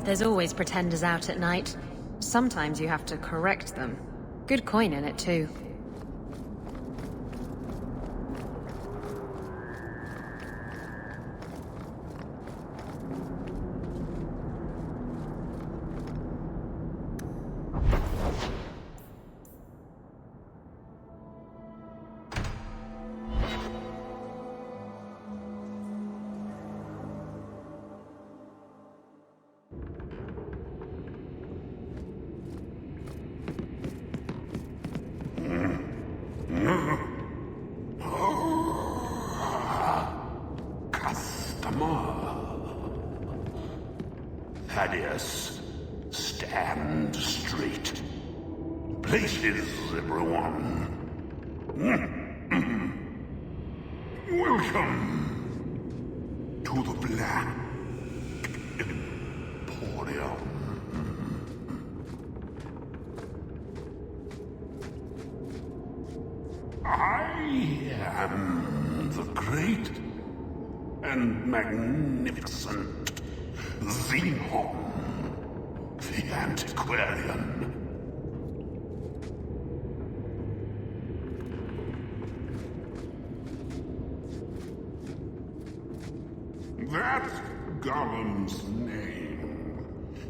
There's always pretenders out at night. Sometimes you have to correct them. Good coin in it, too. Thaddeus, stand straight. Places, everyone. Welcome to the Black Emporium. I am the great and magnificent Jessalyn, the antiquarian. That golem's name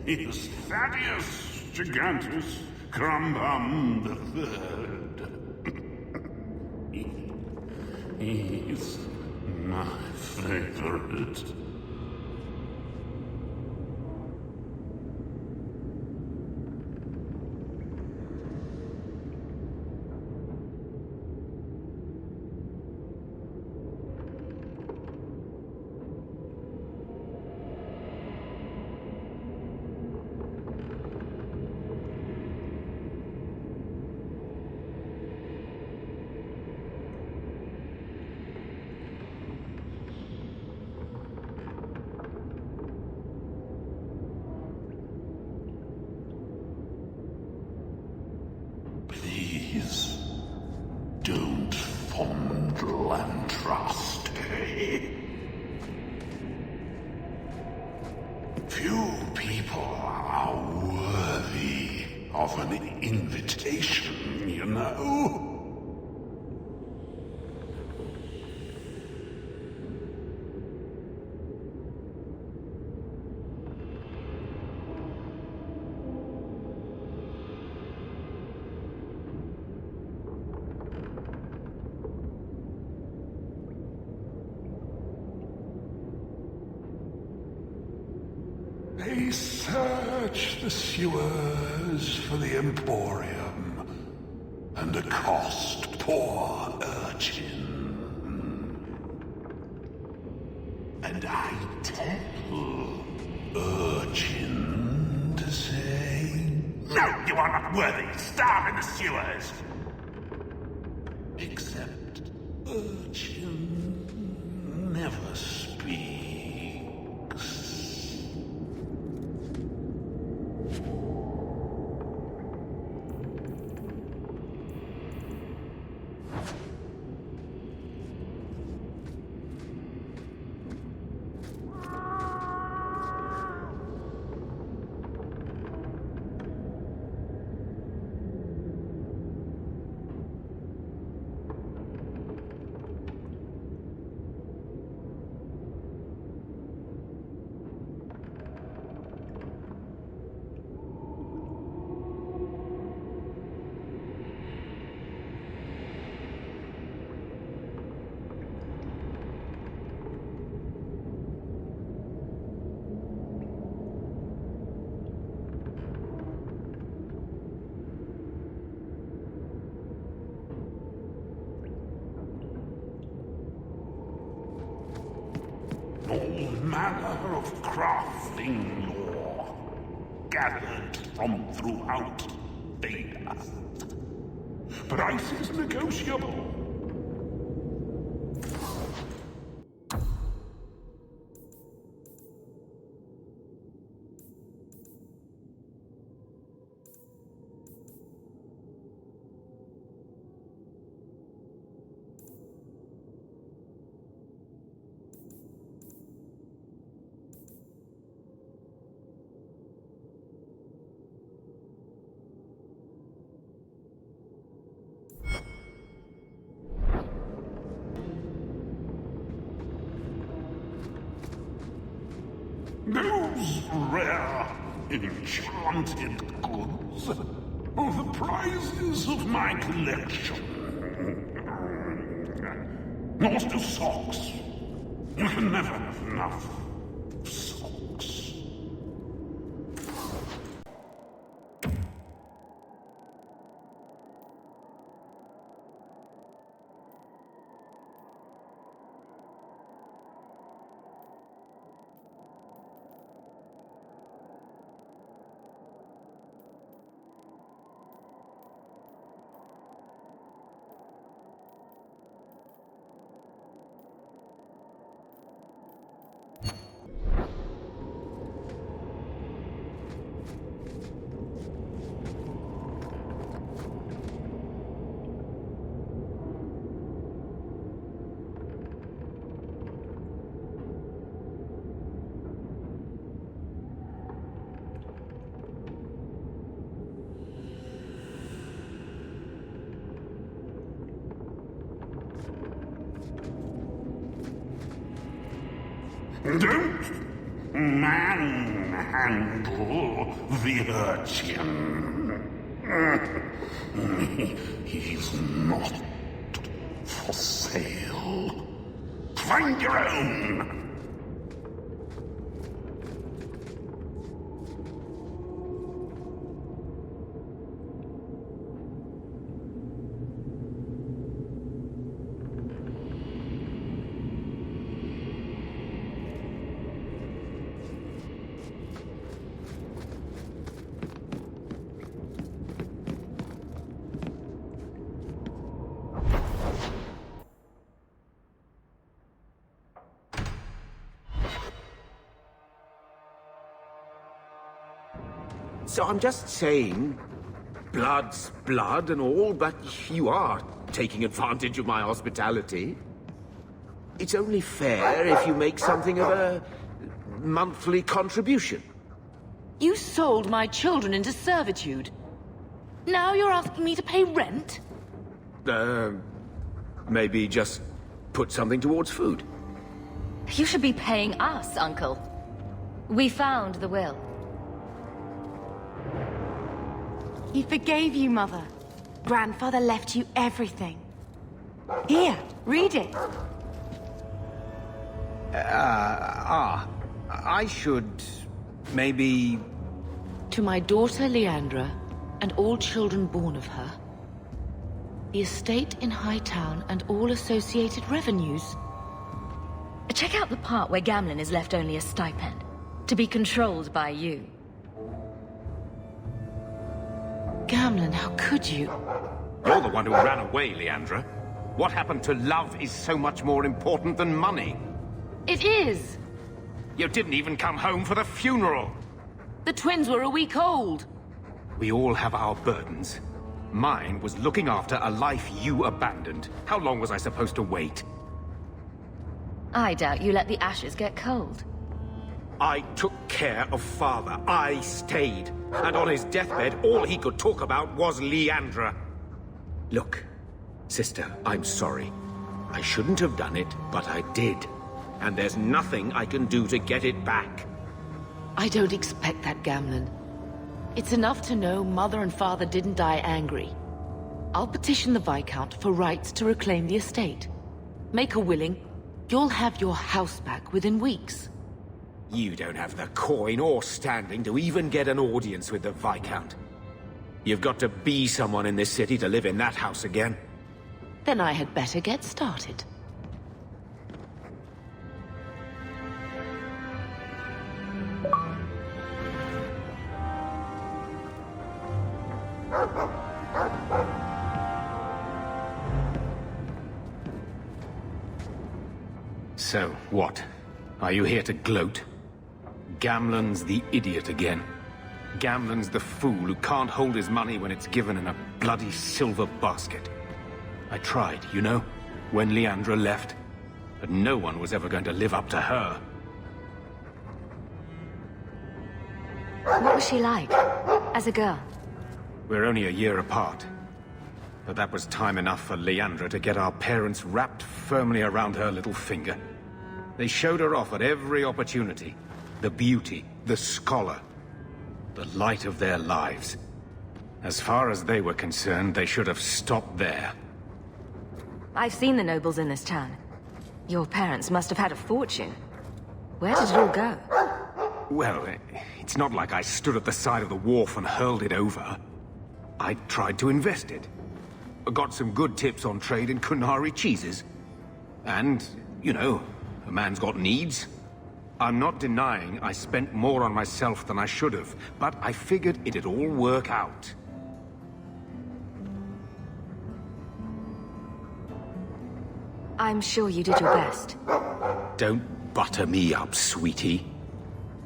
is Thaddeus Gigantus Crumbum III. He's my favorite. Please, don't fondle and trust. Few people are worthy of an invitation, you know? They search the sewers for the Emporium and accost poor urchin. And I tell urchin to say, "No, you are not worthy. Starve in the sewers." Except urchin never speaks. All manner of crafting lore gathered from throughout Veda. Price is negotiable. Those rare, enchanted goods are the prizes of my collection. Master socks. You can never have enough socks. Don't manhandle the urchin. He's not for sale. Find your own. So I'm just saying, blood's blood and all, but you are taking advantage of my hospitality. It's only fair if you make something of a monthly contribution. You sold my children into servitude. Now you're asking me to pay rent? Maybe just put something towards food. You should be paying us, Uncle. We found the will. He forgave you, Mother. Grandfather left you everything. Here, read it. I should maybe... To my daughter Leandra, and all children born of her, the estate in Hightown and all associated revenues. Check out the part where Gamlen is left only a stipend, to be controlled by you. Gamlen, how could you? You're the one who ran away, Leandra. What happened to love is so much more important than money. It is! You didn't even come home for the funeral. The twins were a week old. We all have our burdens. Mine was looking after a life you abandoned. How long was I supposed to wait? I doubt you let the ashes get cold. I took care of Father. I stayed. And on his deathbed, all he could talk about was Leandra. Look, sister, I'm sorry. I shouldn't have done it, but I did. And there's nothing I can do to get it back. I don't expect that, Gamlen. It's enough to know Mother and Father didn't die angry. I'll petition the Viscount for rights to reclaim the estate. Make a willing, you'll have your house back within weeks. You don't have the coin or standing to even get an audience with the Viscount. You've got to be someone in this city to live in that house again. Then I had better get started. So, what? Are you here to gloat? Gamlen's the idiot again. Gamlen's the fool who can't hold his money when it's given in a bloody silver basket. I tried, you know, when Leandra left. But no one was ever going to live up to her. What was she like, as a girl? We're only a year apart. But that was time enough for Leandra to get our parents wrapped firmly around her little finger. They showed her off at every opportunity. the beauty, the scholar, the light of their lives. As far as they were concerned, they should have stopped there. I've seen the nobles in this town. Your parents must have had a fortune. Where did it all go? Well, it's not like I stood at the side of the wharf and hurled it over. I tried to invest it. Got some good tips on trade in Kunari cheeses. And, you know, a man's got needs. I'm not denying I spent more on myself than I should have, but I figured it'd all work out. I'm sure you did your best. Don't butter me up, sweetie.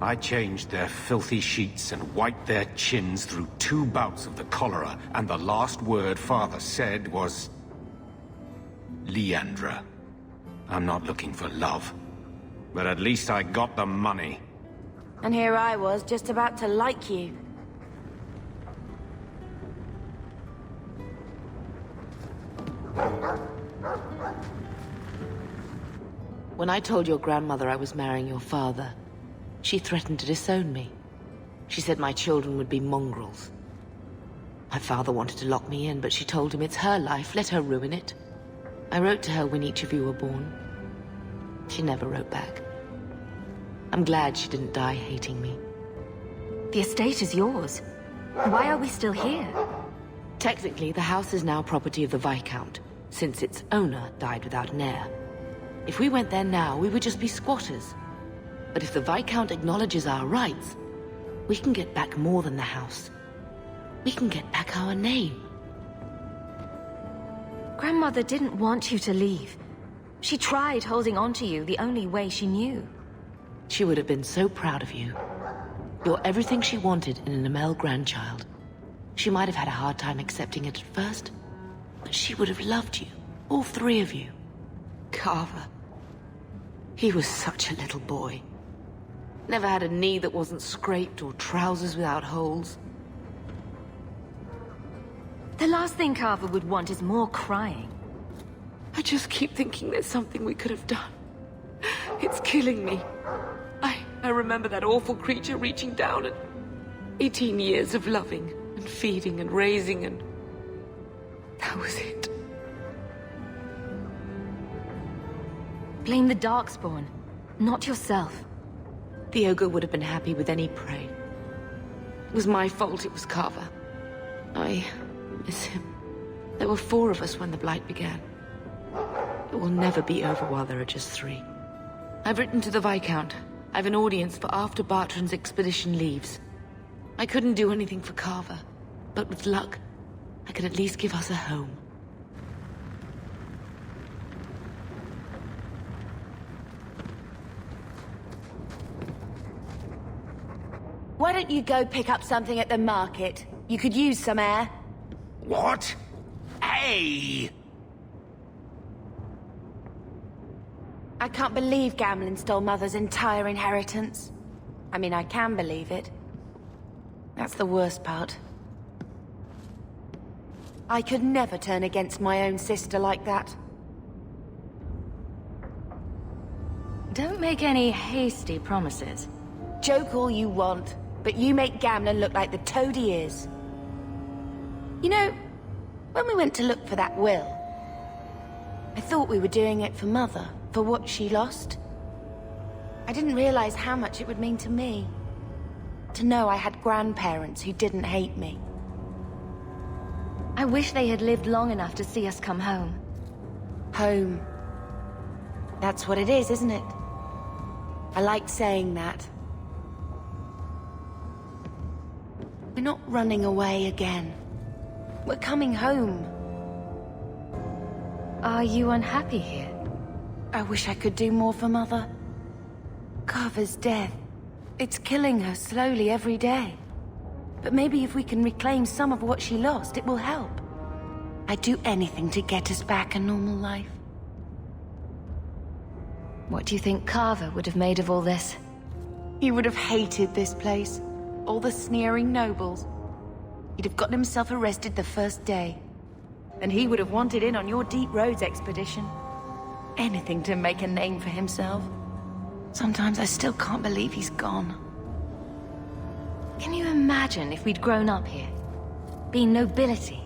I changed their filthy sheets and wiped their chins through 2 bouts of the cholera, and the last word Father said was... Leandra. I'm not looking for love, but at least I got the money. And here I was, just about to like you. When I told your grandmother I was marrying your father, she threatened to disown me. She said my children would be mongrels. My father wanted to lock me in, but she told him it's her life, let her ruin it. I wrote to her when each of you were born. She never wrote back. I'm glad she didn't die hating me. The estate is yours. Why are we still here? Technically, the house is now property of the Viscount, since its owner died without an heir. If we went there now, we would just be squatters. But if the Viscount acknowledges our rights, we can get back more than the house. We can get back our name. Grandmother didn't want you to leave. She tried holding on to you the only way she knew. She would have been so proud of you. You're everything she wanted in an Amel grandchild. She might have had a hard time accepting it at first, but she would have loved you, all 3 of you. Carver. He was such a little boy. Never had a knee that wasn't scraped or trousers without holes. The last thing Carver would want is more crying. I just keep thinking there's something we could have done. It's killing me. I remember that awful creature reaching down and 18 years of loving and feeding and raising, and that was it. Blame the Darkspawn, not yourself. The ogre would have been happy with any prey. It was my fault it was Carver. I miss him. There were 4 of us when the Blight began. It will never be over while there are just 3. I've written to the Viscount. I've an audience for after Bartran's expedition leaves. I couldn't do anything for Carver, but with luck, I can at least give us a home. Why don't you go pick up something at the market? You could use some air. What? Hey! I can't believe Gamlen stole Mother's entire inheritance. I mean, I can believe it. That's the worst part. I could never turn against my own sister like that. Don't make any hasty promises. Joke all you want, but you make Gamlen look like the toad he is. You know, when we went to look for that will, I thought we were doing it for Mother, for what she lost. I didn't realize how much it would mean to me. To know I had grandparents who didn't hate me. I wish they had lived long enough to see us come home. Home. That's what it is, isn't it? I like saying that. We're not running away again. We're coming home. Are you unhappy here? I wish I could do more for Mother. Carver's death. It's killing her slowly every day. But maybe if we can reclaim some of what she lost, it will help. I'd do anything to get us back a normal life. What do you think Carver would have made of all this? He would have hated this place. All the sneering nobles. He'd have gotten himself arrested the first day. And he would have wanted in on your Deep Roads expedition. Anything to make a name for himself. Sometimes I still can't believe he's gone. Can you imagine if we'd grown up here? Been nobility?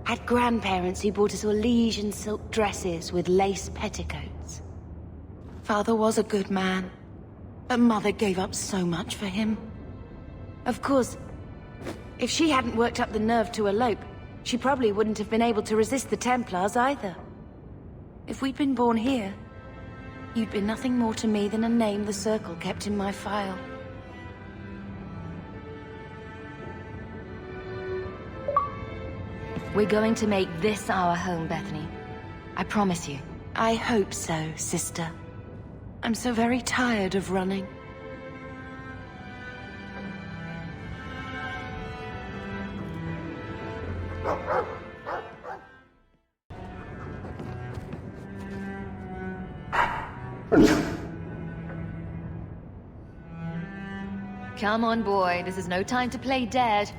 Had grandparents who bought us Orlesian silk dresses with lace petticoats. Father was a good man, but Mother gave up so much for him. Of course, if she hadn't worked up the nerve to elope, she probably wouldn't have been able to resist the Templars either. If we'd been born here, you'd been nothing more to me than a name the Circle kept in my file. We're going to make this our home, Bethany. I promise you. I hope so, sister. I'm so very tired of running. Come on, boy. This is no time to play dead.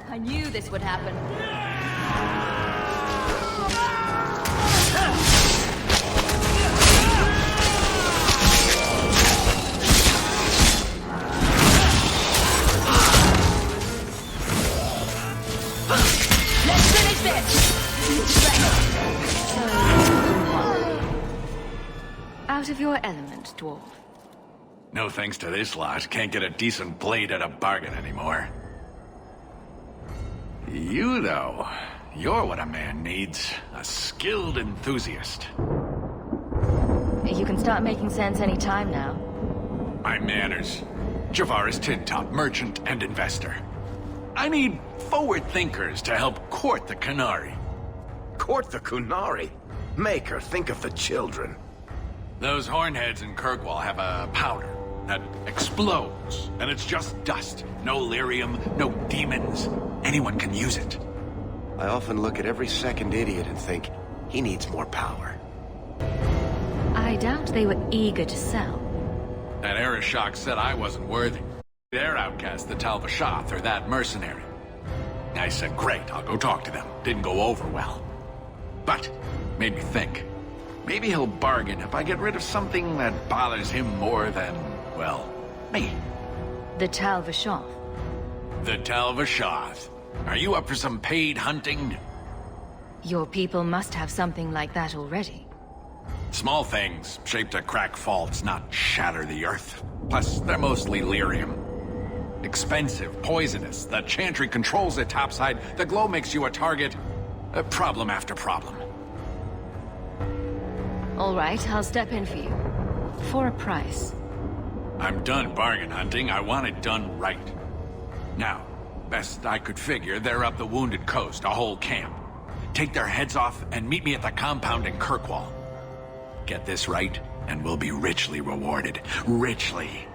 I knew this would happen. Let's finish this! Out of your element, dwarf. No thanks to this lot. Can't get a decent blade at a bargain anymore. You, though, you're what a man needs. A skilled enthusiast. You can start making sense any time now. My manners. Javaris Tintop, merchant and investor. I need forward thinkers to help court the Qunari. Court the Qunari? Make her think of the children. Those hornheads in Kirkwall have a powder that explodes, and it's just dust. No lyrium, no demons. Anyone can use it. I often look at every second idiot and think, he needs more power. I doubt they were eager to sell. That Arishok said I wasn't worthy. Their outcast, the Tal-Vashoth, or that mercenary. I said, great, I'll go talk to them. Didn't go over well. But, made me think. Maybe he'll bargain if I get rid of something that bothers him more than, well, me. The Tal-Vashoth. The Tal-Vashoth. Are you up for some paid hunting? Your people must have something like that already. Small things, shaped to crack faults, not shatter the earth. Plus, they're mostly lyrium. Expensive, poisonous. The chantry controls it topside. The glow makes you a target. Problem after problem. All right, I'll step in for you. For a price. I'm done bargain hunting. I want it done right. Now, best I could figure, they're up the Wounded Coast, a whole camp. Take their heads off and meet me at the compound in Kirkwall. Get this right, and we'll be richly rewarded. Richly.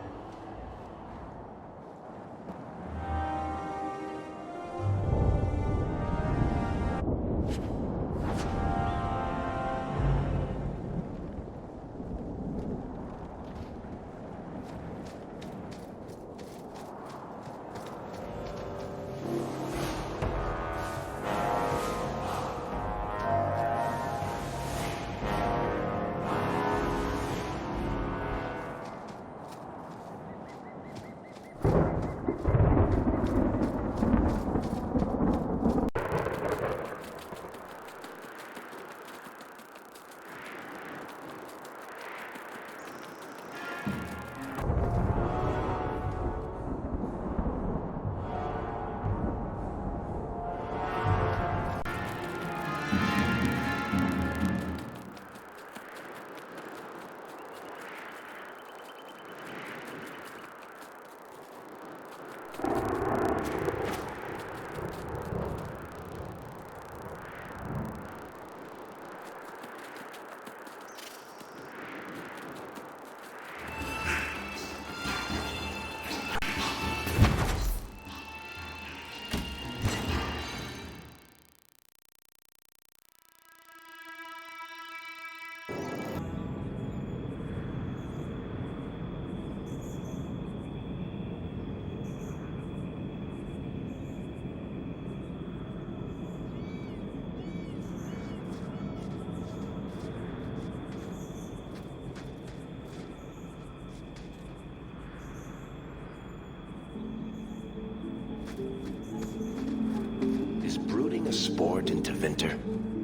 sport into Winter?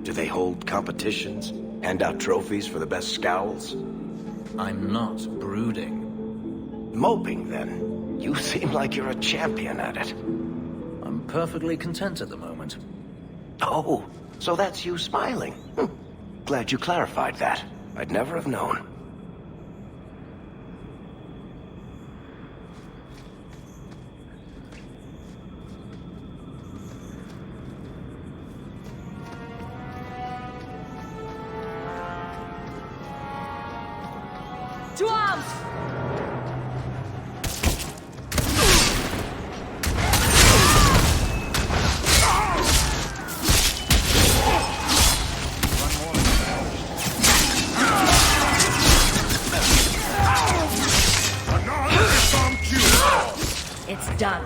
Do they hold competitions? Hand out trophies for the best scowls? I'm not brooding. Moping, then? You seem like you're a champion at it. I'm perfectly content at the moment. Oh, so that's you smiling. Glad you clarified that. I'd never have known. To arms! It's done.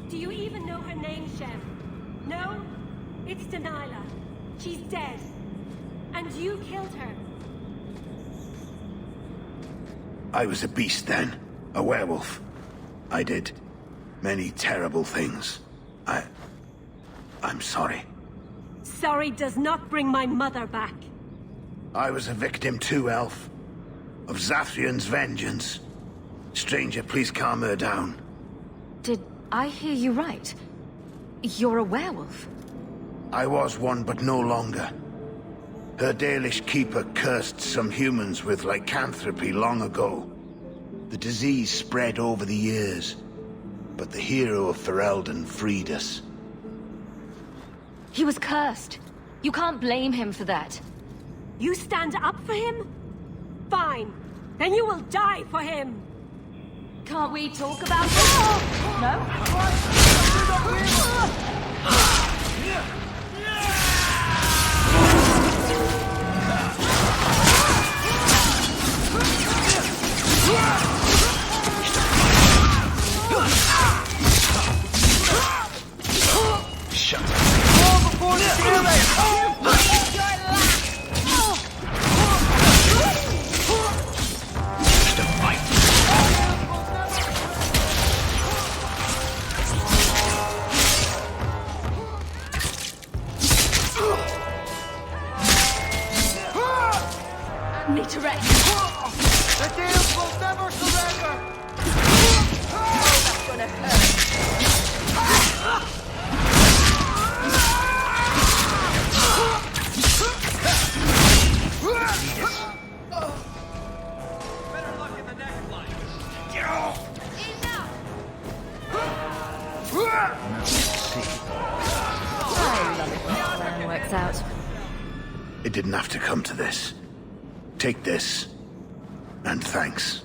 Do you even know her name, Shem? No? It's Delilah. She's dead. And you killed her. I was a beast then. A werewolf. I did many terrible things. I'm sorry. Sorry does not bring my mother back. I was a victim too, Elf. Of Zathrian's vengeance. Stranger, please calm her down. Did I hear you right? You're a werewolf? I was one, but no longer. Her Dalish keeper cursed some humans with lycanthropy long ago. The disease spread over the years, but the hero of Ferelden freed us. He was cursed. You can't blame him for that. You stand up for him? Fine. Then you will die for him. Can't we talk about it? No? Shut up. Need to rest. The Dales will never surrender! That's gonna hurt. Better luck in the next line. I love it when the plan works out. It didn't have to come to this. Take this, and thanks.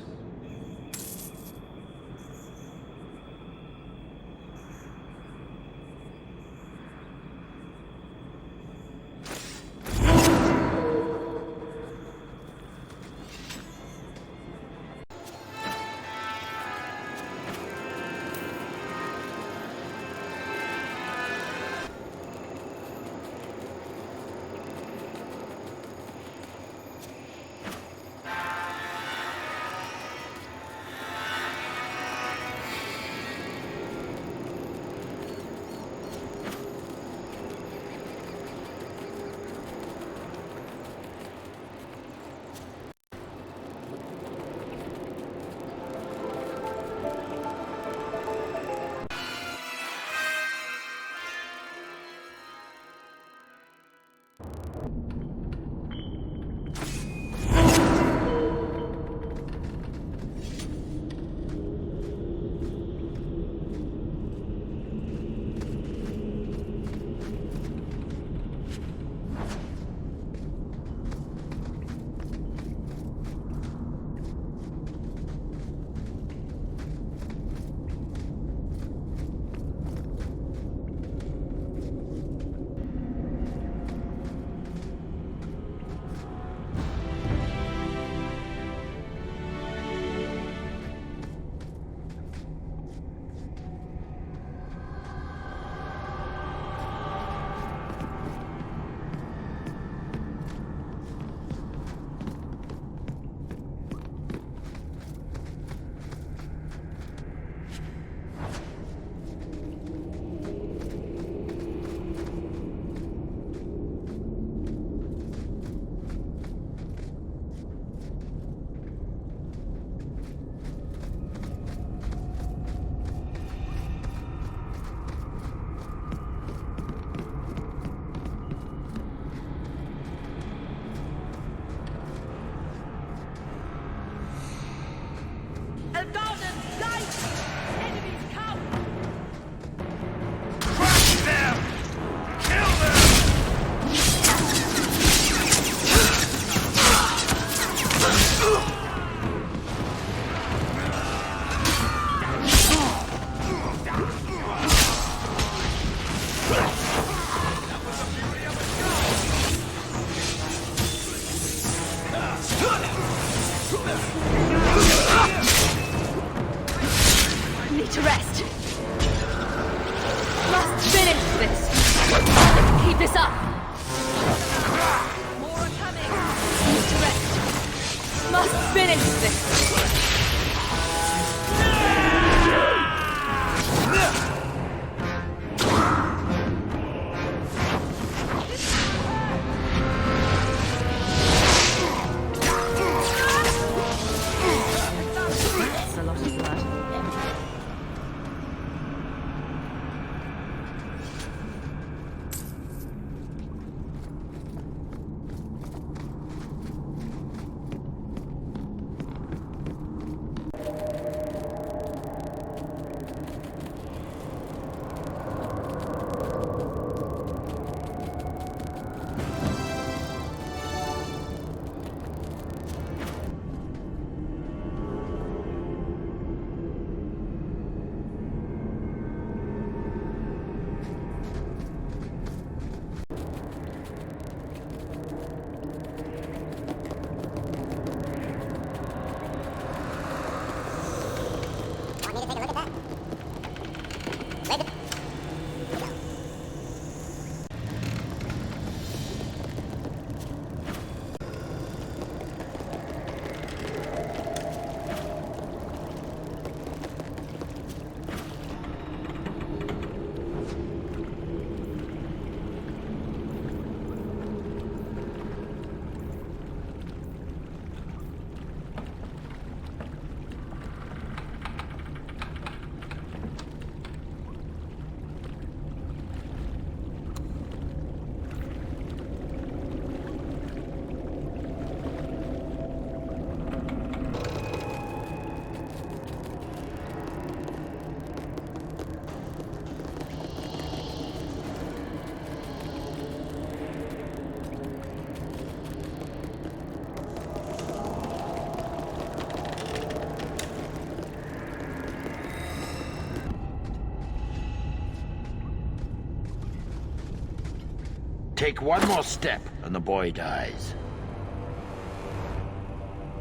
Take one more step, and the boy dies.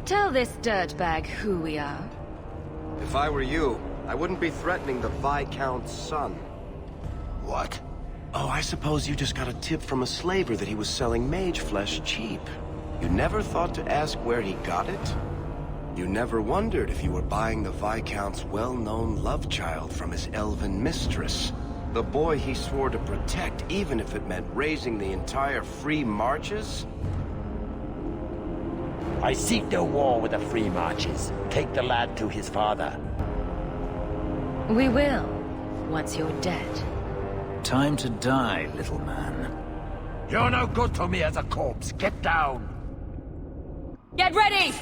Tell this dirtbag who we are. If I were you, I wouldn't be threatening the Viscount's son. What? Oh, I suppose you just got a tip from a slaver that he was selling mage flesh cheap. You never thought to ask where he got it? You never wondered if you were buying the Viscount's well-known love child from his elven mistress? The boy he swore to protect, even if it meant raising the entire Free Marches? I seek no war with the Free Marches. Take the lad to his father. We will, once you're dead. Time to die, little man. You're no good to me as a corpse. Get down. Get ready!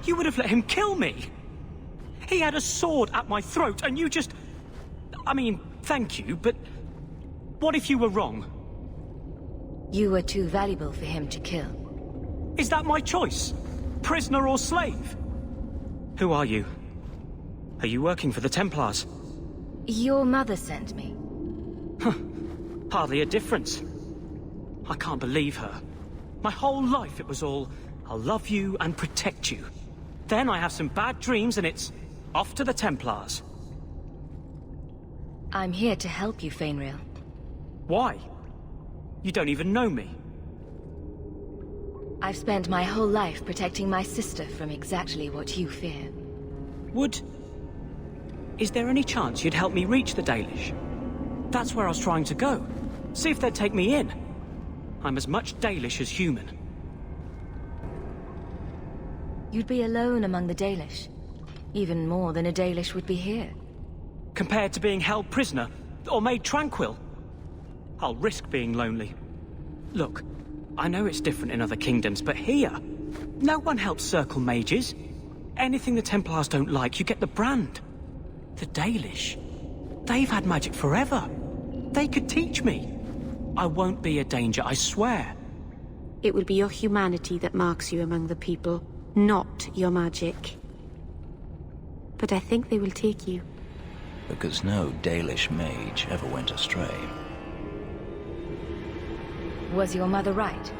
You would have let him kill me! He had a sword at my throat, and you just... I mean, thank you, but... what if you were wrong? You were too valuable for him to kill. Is that my choice? Prisoner or slave? Who are you? Are you working for the Templars? Your mother sent me. Hardly a difference. I can't believe her. My whole life it was all, I'll love you and protect you. Then I have some bad dreams and it's off to the Templars. I'm here to help you, Fainrail. Why? You don't even know me. I've spent my whole life protecting my sister from exactly what you fear. Is there any chance you'd help me reach the Dalish? That's where I was trying to go. See if they'd take me in. I'm as much Dalish as human. You'd be alone among the Dalish. Even more than a Dalish would be here. Compared to being held prisoner, or made tranquil, I'll risk being lonely. Look, I know it's different in other kingdoms, but here, no one helps circle mages. Anything the Templars don't like, you get the brand. The Dalish, they've had magic forever. They could teach me. I won't be a danger, I swear. It will be your humanity that marks you among the people, not your magic. But I think they will take you. Because no Dalish mage ever went astray. Was your mother right?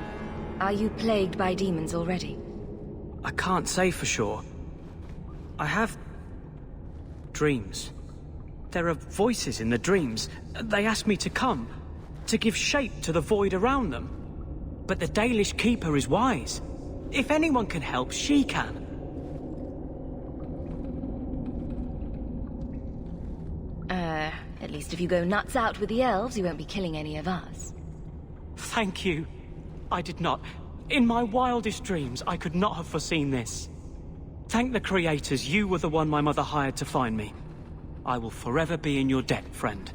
Are you plagued by demons already? I can't say for sure. I have... dreams. There are voices in the dreams. They ask me to come, to give shape to the void around them. But the Dalish Keeper is wise. If anyone can help, she can. At least if you go nuts out with the elves, you won't be killing any of us. Thank you. I did not. In my wildest dreams, I could not have foreseen this. Thank the creators, you were the one my mother hired to find me. I will forever be in your debt, friend.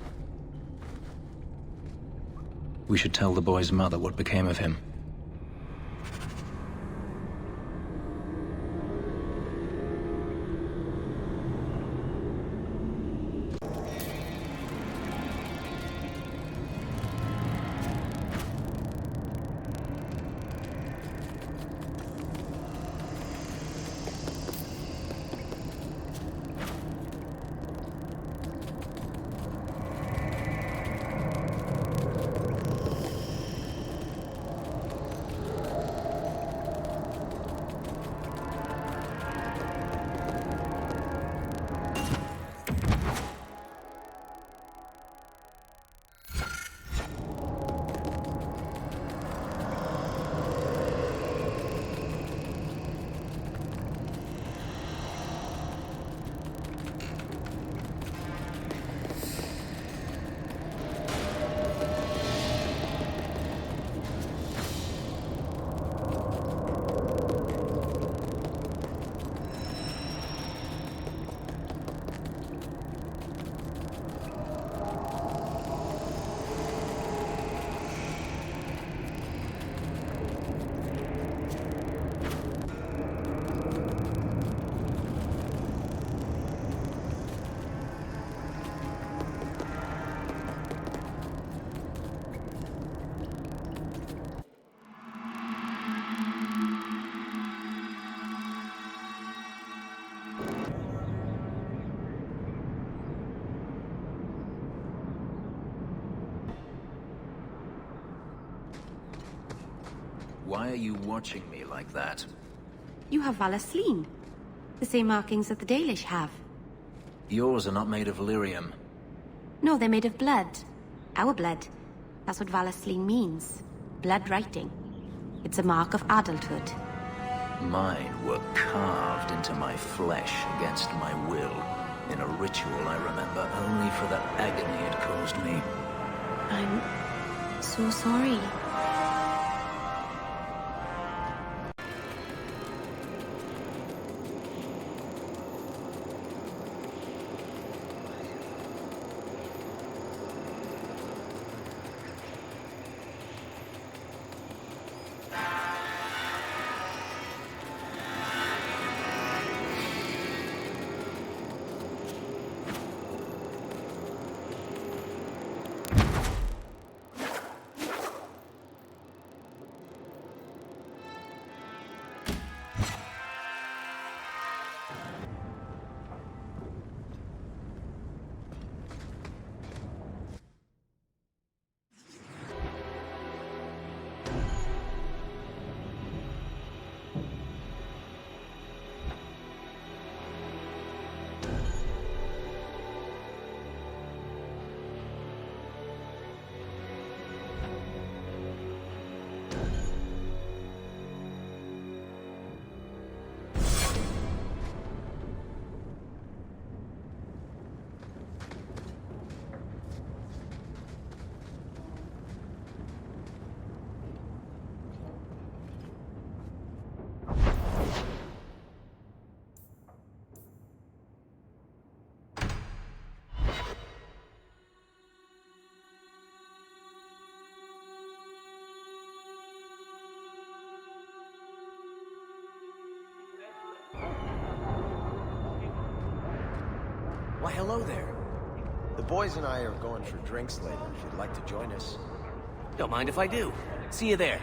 We should tell the boy's mother what became of him. Why are you watching me like that? You have Valasleen. The same markings that the Dalish have. Yours are not made of lyrium. No, they're made of blood. Our blood. That's what Valasleen means. Blood writing. It's a mark of adulthood. Mine were carved into my flesh against my will. In a ritual I remember only for the agony it caused me. I'm so sorry. Why, hello there. The boys and I are going for drinks later, if you'd like to join us. Don't mind if I do. See you there.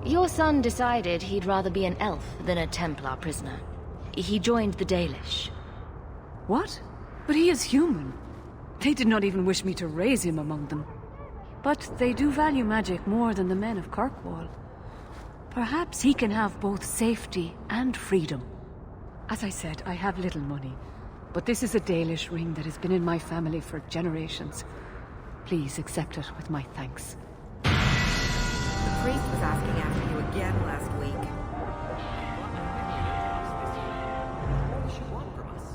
Your son decided he'd rather be an elf than a Templar prisoner. He joined the Dalish. What? But he is human. They did not even wish me to raise him among them. But they do value magic more than the men of Kirkwall. Perhaps he can have both safety and freedom. As I said, I have little money, but this is a Dalish ring that has been in my family for generations. Please accept it with my thanks. The priest was asking after you again last week. What does she want from us?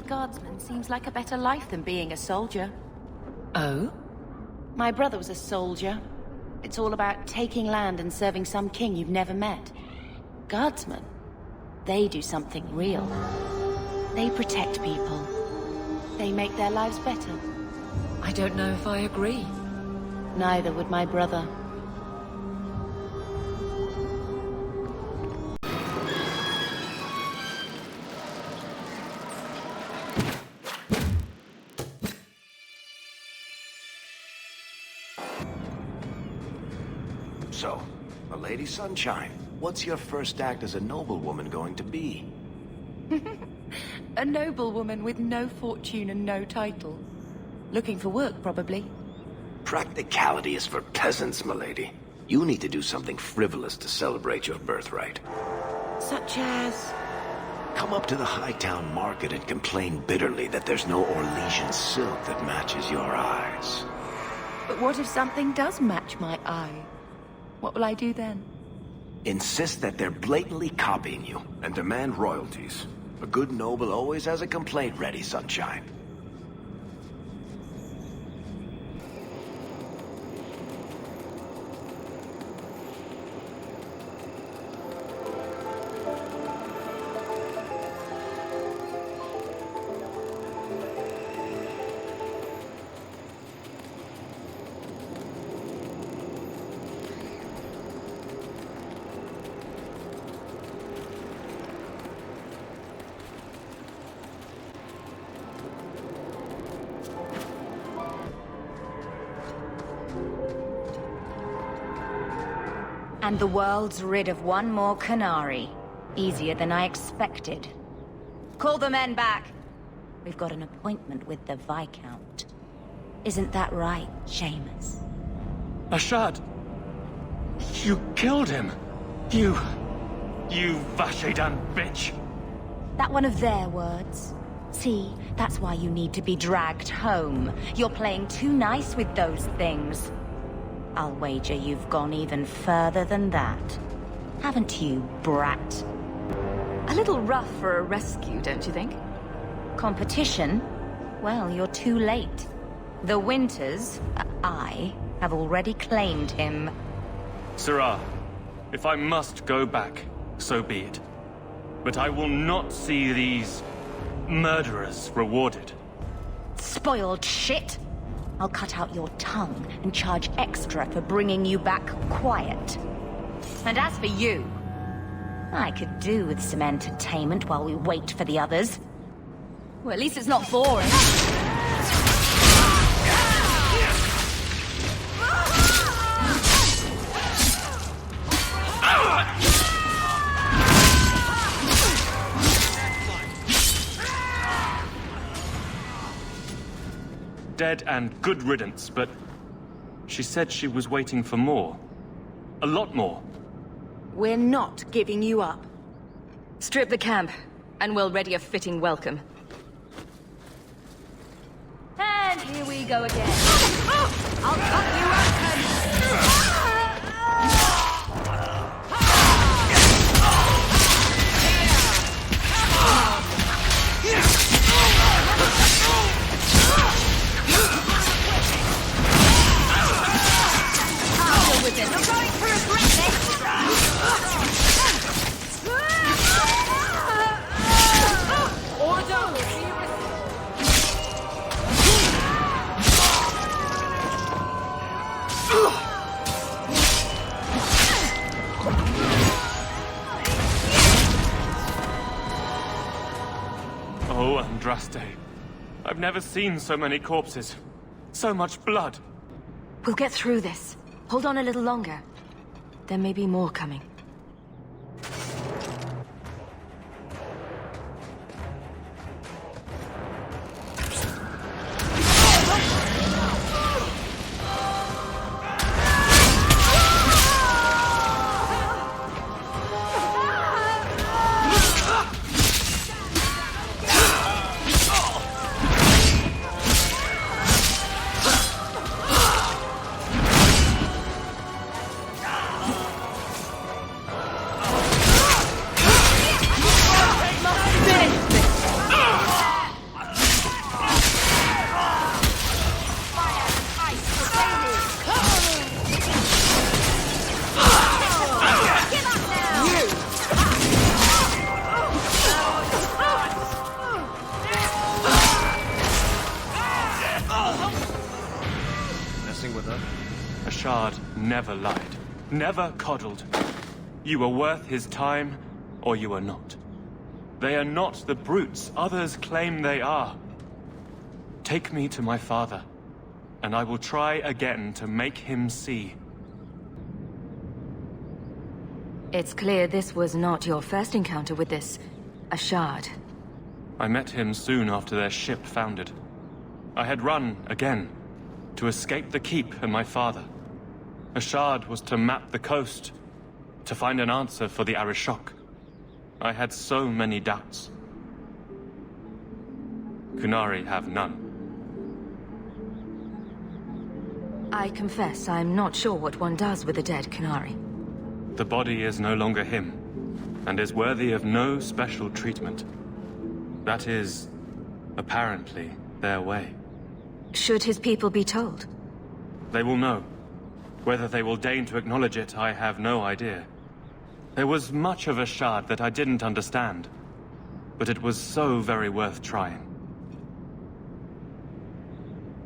a guardsman seems like a better life than being a soldier. Oh? My brother was a soldier. It's all about taking land and serving some king you've never met. Guardsmen, they do something real. They protect people. They make their lives better. I don't know if I agree. Neither would my brother. So, a Lady Sunshine, what's your first act as a noblewoman going to be? A noblewoman with no fortune and no title. Looking for work, probably. Practicality is for peasants, milady. You need to do something frivolous to celebrate your birthright. Such as... Come up to the Hightown Market and complain bitterly that there's no Orlesian silk that matches your eyes. But what if something does match my eye? What will I do then? Insist that they're blatantly copying you and demand royalties. A good noble always has a complaint ready, Sunshine. And the world's rid of one more Canary. Easier than I expected. Call the men back. We've got an appointment with the Viscount. Isn't that right, Seamus? Ashad! You killed him! You Vashedan bitch! That one of their words? See, that's why you need to be dragged home. You're playing too nice with those things. I'll wager you've gone even further than that. Haven't you, brat? A little rough for a rescue, don't you think? Competition? Well, you're too late. The Winters, I, have already claimed him. Sirrah, if I must go back, so be it. But I will not see these murderers rewarded. Spoiled shit! I'll cut out your tongue and charge extra for bringing you back quiet. And as for you, I could do with some entertainment while we wait for the others. Well, at least it's not boring. Dead and good riddance, but she said she was waiting for more. A lot more. We're not giving you up. Strip the camp, and we'll ready a fitting welcome. And here we go again. I'll cut you open! With it. You're going for a break, Oh, Andraste. I've never seen so many corpses. So much blood. We'll get through this. Hold on a little longer. There may be more coming. messing with her. Ashard never lied. Never coddled. You are worth his time, or you are not. They are not the brutes others claim they are. Take me to my father, and I will try again to make him see. It's clear this was not your first encounter with this Ashard. I met him soon after their ship foundered. I had run again, to escape the keep and my father. Ashard was to map the coast, to find an answer for the Arishok. I had so many doubts. Kunari have none. I confess, I'm not sure what one does with a dead Kunari. The body is no longer him, and is worthy of no special treatment. That is, apparently, their way. Should his people be told? They will know. Whether they will deign to acknowledge it, I have no idea. There was much of Ashard that I didn't understand, but it was so very worth trying.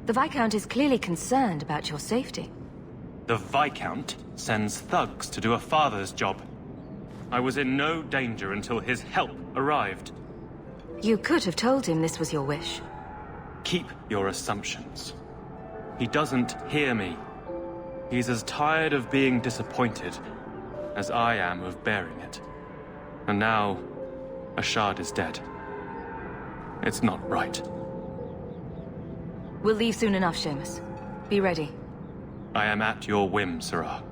The Viscount is clearly concerned about your safety. The Viscount sends thugs to do a father's job. I was in no danger until his help arrived. You could have told him this was your wish. Keep your assumptions. He doesn't hear me. He's as tired of being disappointed as I am of bearing it. And now, Ashard is dead. It's not right. We'll leave soon enough, Seamus. Be ready. I am at your whim, Sirrah.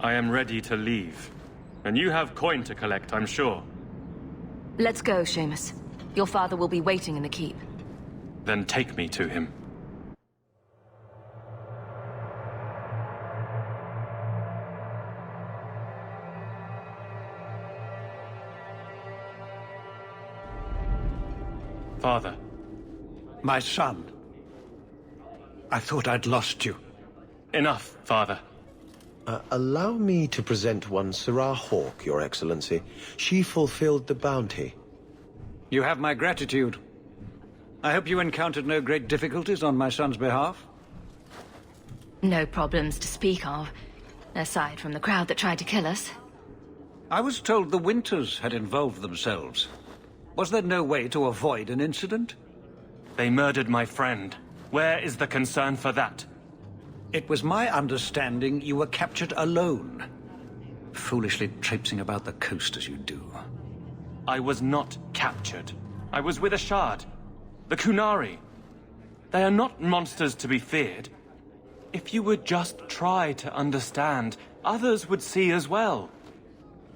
I am ready to leave. And you have coin to collect, I'm sure. Let's go, Seamus. Your father will be waiting in the keep. Then take me to him. Father. My son. I thought I'd lost you. Enough, Father. Allow me to present one Jessalyn Hawke, Your Excellency. She fulfilled the bounty. You have my gratitude. I hope you encountered no great difficulties on my son's behalf? No problems to speak of, aside from the crowd that tried to kill us. I was told the Winters had involved themselves. Was there no way to avoid an incident? They murdered my friend. Where is the concern for that? It was my understanding you were captured alone. Foolishly traipsing about the coast as you do. I was not captured. I was with Ashard. The Kunari. They are not monsters to be feared. If you would just try to understand, others would see as well.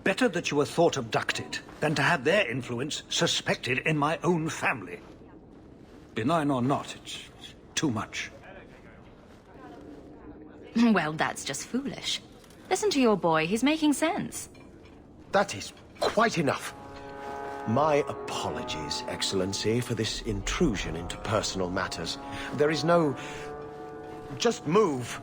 Better that you were thought abducted than to have their influence suspected in my own family. Benign or not, it's too much. Well, that's just foolish. Listen to your boy, he's making sense. That is quite enough. My apologies, Excellency, for this intrusion into personal matters. There is no... Just move.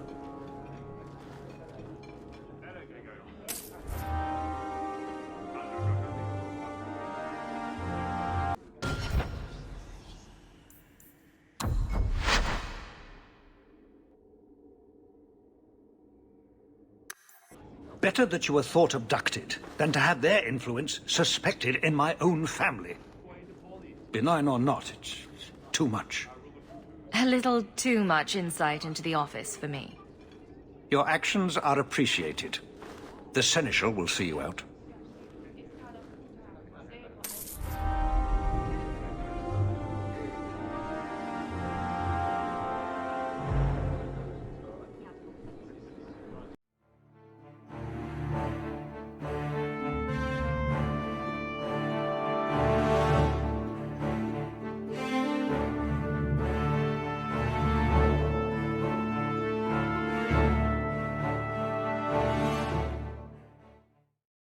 Better that you were thought abducted than to have their influence suspected in my own family. Benign or not, it's too much. A little too much insight into the office for me. Your actions are appreciated. The Seneschal will see you out.